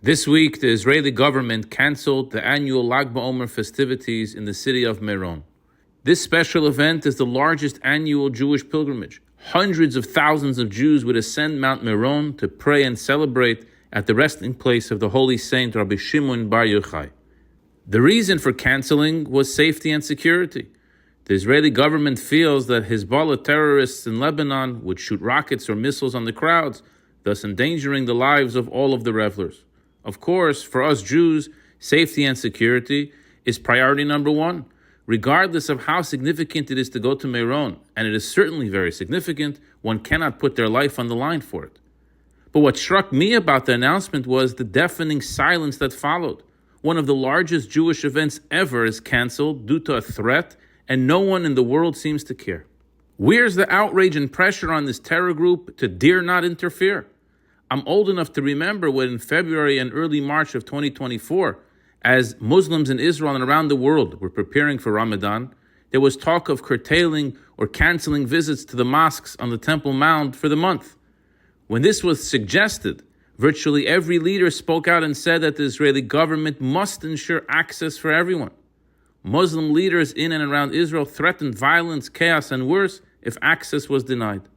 This week, the Israeli government canceled the annual Lag BaOmer festivities in the city of Meron. This special event is the largest annual Jewish pilgrimage. Hundreds of thousands of Jews would ascend Mount Meron to pray and celebrate at the resting place of the holy saint Rabbi SHimon Bar Yochai. The reason for canceling was safety and security. The Israeli government feels that Hezbollah terrorists in Lebanon would shoot rockets or missiles on the crowds, thus endangering the lives of all of the revelers. Of course, for us Jews, safety and security is priority number one, regardless of how significant it is to go to Meron, and it is certainly very significant. One cannot put their life on the line for it. But what struck me about the announcement was the deafening silence that followed. One of the largest Jewish events ever is canceled due to a threat, and no one in the world seems to care. Where's the outrage and pressure on this terror group to dare not interfere? I'm old enough to remember when in February and early March of 2024, as Muslims in Israel and around the world were preparing for Ramadan, there was talk of curtailing or canceling visits to the mosques on the Temple Mount for the month. When this was suggested, virtually every leader spoke out and said that the Israeli government must ensure access for everyone. Muslim leaders in and around Israel threatened violence, chaos, and worse if access was denied.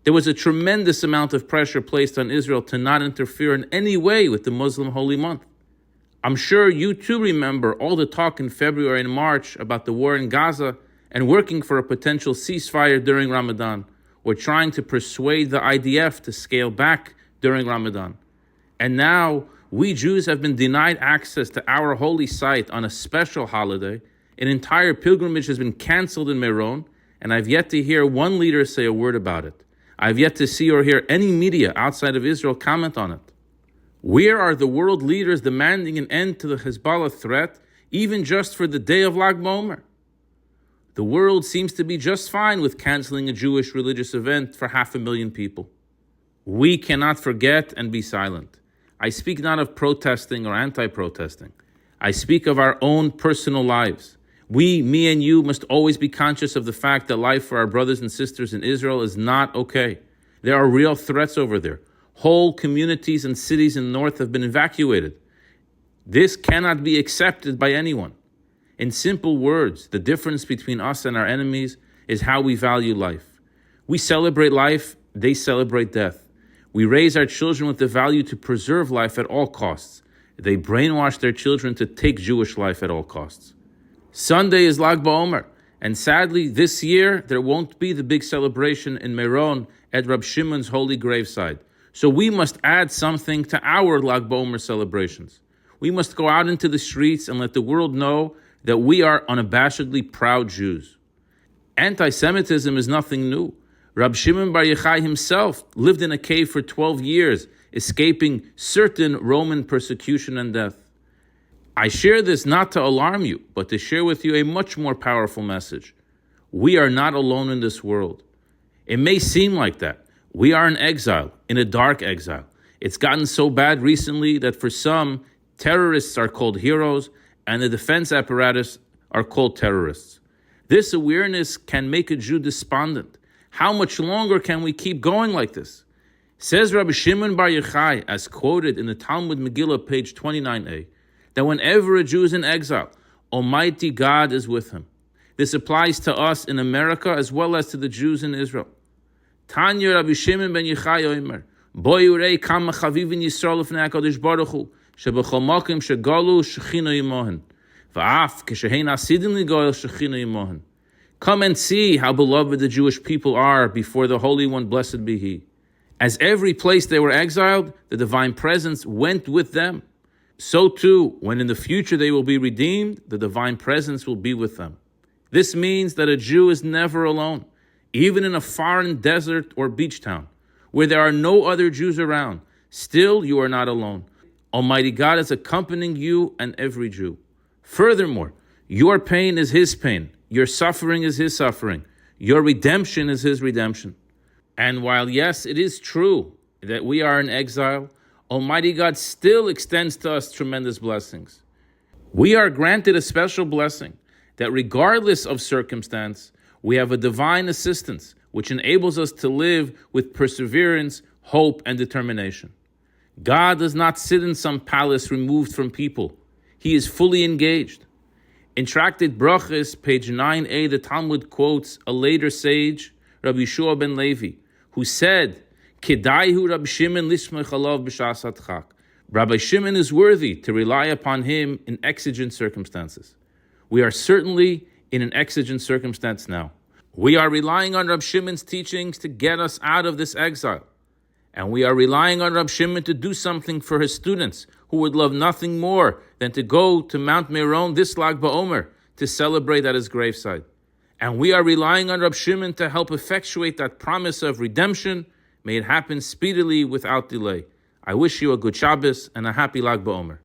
There was a tremendous amount of pressure placed on Israel to not interfere in any way with the Muslim holy month. I'm sure you too remember all the talk in February and March about the war in Gaza and working for a potential ceasefire during Ramadan, or trying to persuade the IDF to scale back during Ramadan. And now, we Jews have been denied access to our holy site on a special holiday. An entire pilgrimage has been canceled in Meron, and I've yet to hear one leader say a word about it. I've yet to see or hear any media outside of Israel comment on it. Where are the world leaders demanding an end to the Hezbollah threat, even just for the day of Lag BaOmer? The world seems to be just fine with canceling a Jewish religious event for 500,000 people. We cannot forget and be silent. I speak not of protesting or anti-protesting. I speak of our own personal lives. We, me and you, must always be conscious of the fact that life for our brothers and sisters in Israel is not okay. There are real threats over there. Whole communities and cities in the north have been evacuated. This cannot be accepted by anyone. In simple words, the difference between us and our enemies is how we value life. We celebrate life, they celebrate death. We raise our children with the value to preserve life at all costs. They brainwash their children to take Jewish life at all costs. Sunday is Lag BaOmer, and sadly, this year, there won't be the big celebration in Meron at Rabbi Shimon's holy graveside. So we must add something to our Lag BaOmer celebrations. We must go out into the streets and let the world know that we are unabashedly proud Jews. Anti-Semitism is nothing new. Rabbi SHimon Bar Yochai himself lived in a cave for 12 years, escaping certain Roman persecution and death. I share this not to alarm you, but to share with you a much more powerful message. We are not alone in this world. It may seem like that. We are in exile, in a dark exile. It's gotten so bad recently that for some, terrorists are called heroes and the defense apparatus are called terrorists. This awareness can make a Jew despondent. How much longer can we keep going like this? Says Rabbi SHimon Bar Yochai, as quoted in the Talmud Megillah, page 29a, that whenever a Jew is in exile, Almighty God is with him. This applies to us in America as well as to the Jews in Israel. Tanya Rabbi Shimon ben Yochai Omer, Boi urei kam chavivin Yisrael lefnei HaKadosh Baruch Hu, shebechol makom shegalu shechina imohen, va'af keshehein asidim ligoel shechina imohen. Come and see how beloved the Jewish people are before the Holy One, blessed be He. As every place they were exiled, the divine presence went with them. So too, when in the future they will be redeemed, the divine presence will be with them. This means that a Jew is never alone, even in a foreign desert or beach town, where there are no other Jews around. Still, you are not alone. Almighty God is accompanying you and every Jew. Furthermore, your pain is His pain. Your suffering is His suffering. Your redemption is His redemption. And while, yes, it is true that we are in exile, Almighty God still extends to us tremendous blessings. We are granted a special blessing that regardless of circumstance, we have a divine assistance which enables us to live with perseverance, hope, and determination. God does not sit in some palace removed from people. He is fully engaged. In Tractate Brachos, page 9a, the Talmud quotes a later sage, Rabbi Yehoshua ben Levi, who said, Kedaihu Rabbi Shimon lismech alav b'shas hadchak. Rabbi Shimon is worthy to rely upon him in exigent circumstances. We are certainly in an exigent circumstance now. We are relying on Rabbi Shimon's teachings to get us out of this exile. And we are relying on Rabbi Shimon to do something for his students who would love nothing more than to go to Mount Meron this Lag BaOmer to celebrate at his graveside. And we are relying on Rabbi Shimon to help effectuate that promise of redemption. May it happen speedily without delay. I wish you a good Shabbos and a happy Lag BaOmer.